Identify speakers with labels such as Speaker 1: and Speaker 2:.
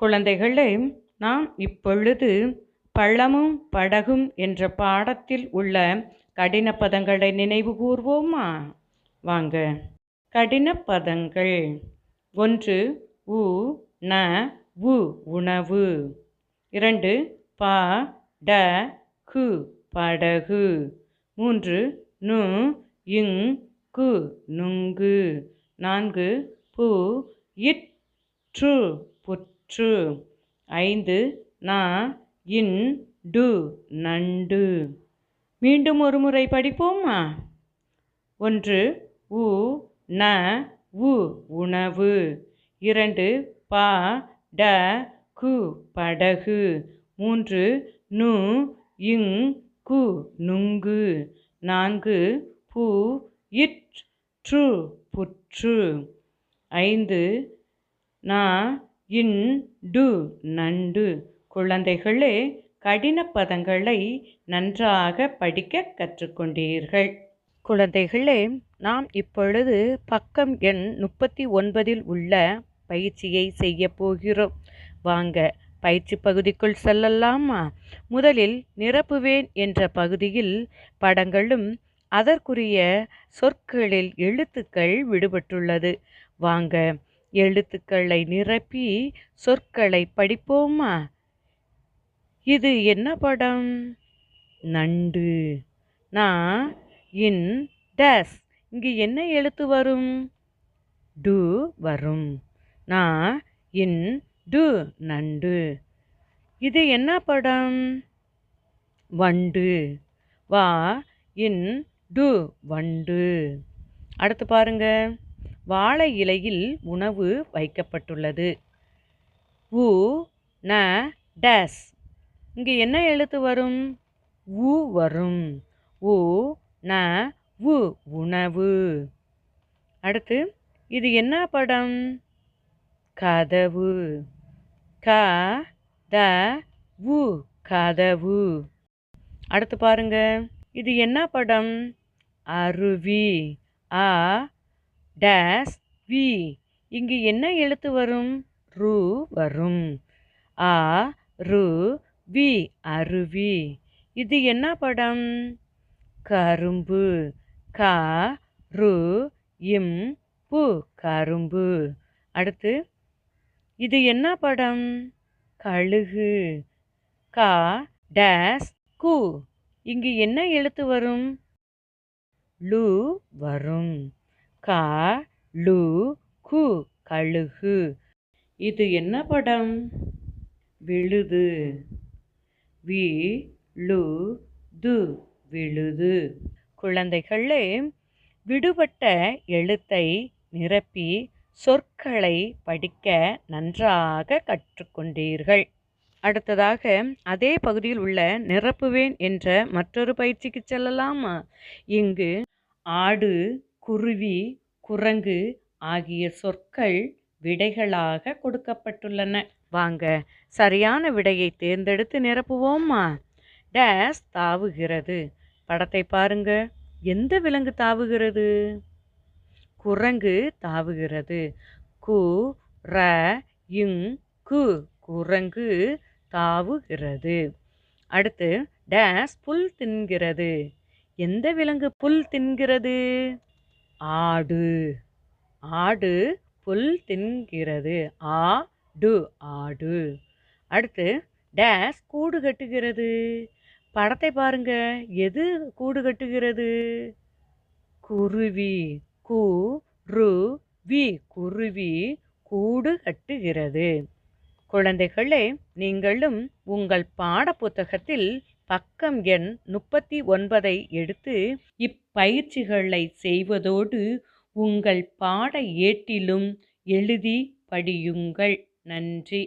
Speaker 1: குழந்தைகளே, நாம் இப்பொழுது பழமும் படகும் என்ற பாடத்தில் உள்ள கடின பதங்களை நினைவு கூர்வோமா? வாங்க. கடின பதங்கள்: 1. உ ந உ உணவு. 2. ப ட கு படகு. 3. நு இங் கு நுங்கு. 4. பு இட் று புற்று. 5. ந இன் டு நண்டு. மீண்டும் ஒரு முறை படிப்போமா? 1. உ ந உ உணவு. 2. ப ட கு படகு. 3. நு இங் கு நுங்கு. 4. பு இட் று புற்று. 5. ந இன் டு நண்டு. குழந்தைகளே, கடின பதங்களை நன்றாக படிக்க கற்றுக்கொண்டீர்கள். குழந்தைகளே, நாம் இப்பொழுது பக்கம் எண் 39 உள்ள பயிற்சியை செய்ய போகிறோம். வாங்க, பயிற்சி பகுதிக்குள் செல்லலாமா? முதலில் நிரப்புவேன் என்ற பகுதியில் படங்களும் அதற்குரிய சொற்களில் எழுத்துக்கள் விடுபட்டுள்ளது. வாங்க, எழுத்துக்களை நிரப்பி சொற்களை படிப்போமா? இது என்ன படம்? நண்டு. நா இன் டேஸ். இங்கு என்ன எழுத்து வரும்? டு வரும். நா இன் டு நண்டு. இது என்ன படம்? வண்டு. வா இன் டு வண்டு. அடுத்து பாருங்க, வாழை இலையில் உணவு வைக்கப்பட்டுள்ளது. உ ந டேஸ். இங்கு என்ன எழுத்து வரும்? உ வரும். உ ந உ உணவு. அடுத்து, இது என்ன படம்? கதவு. க த உ கதவு. அடுத்து பாருங்க, இது என்ன படம்? அருவி. அ டேஸ் வி. இங்கு என்ன எழுத்து வரும்? ரு வரும். அ ரு வி அருவி. இது என்ன படம்? கரும்பு. க ரு இம் பு கரும்பு. அடுத்து, இது என்ன படம்? கழுகு. க டேஸ் கு. இங்கு என்ன எழுத்து வரும்? லு வரும். க லு கு கழுகு. இது என்ன படம்? விழுது. வி லு து விழுது. குழந்தைகளே, விடுபட்ட எழுத்தை நிரப்பி சொற்களை படிக்க நன்றாக கற்றுக்கொண்டீர்கள். அடுத்ததாக அதே பகுதியில் உள்ள நிரப்புவேன் என்ற மற்றொரு பயிற்சிக்கு செல்லலாமா? இங்கு ஆடு, குருவி, குரங்கு ஆகிய சொற்கள் விடைகளாக கொடுக்கப்பட்டுள்ளன. வாங்க, சரியான விடையை தேர்ந்தெடுத்து நிரப்புவோமா? டேஸ் தாவுகிறது. படத்தை பாருங்க. எந்த விலங்கு தாவுகிறது? குரங்கு தாவுகிறது. கு ர இங் கு குரங்கு தாவுகிறது. அடுத்து, டேஸ் புல் தின்கிறது. எந்த விலங்கு புல் தின்கிறது? ஆடு. ஆடு புல் தின்கிறது. ஆடு ஆடு. அடுத்து, டேஸ் கூடு கட்டுகிறது. படத்தை பாருங்க. எது கூடு கட்டுகிறது? குருவி. கு ரு வி குருவி கூடு கட்டுகிறது. குழந்தைகளே, நீங்களும் உங்கள் பாட புத்தகத்தில் பக்கம் எண் 39 எடுத்து இப்பயிற்சிகளை செய்வதோடு உங்கள் பாட ஏட்டிலும் எழுதி படியுங்கள். நன்றி.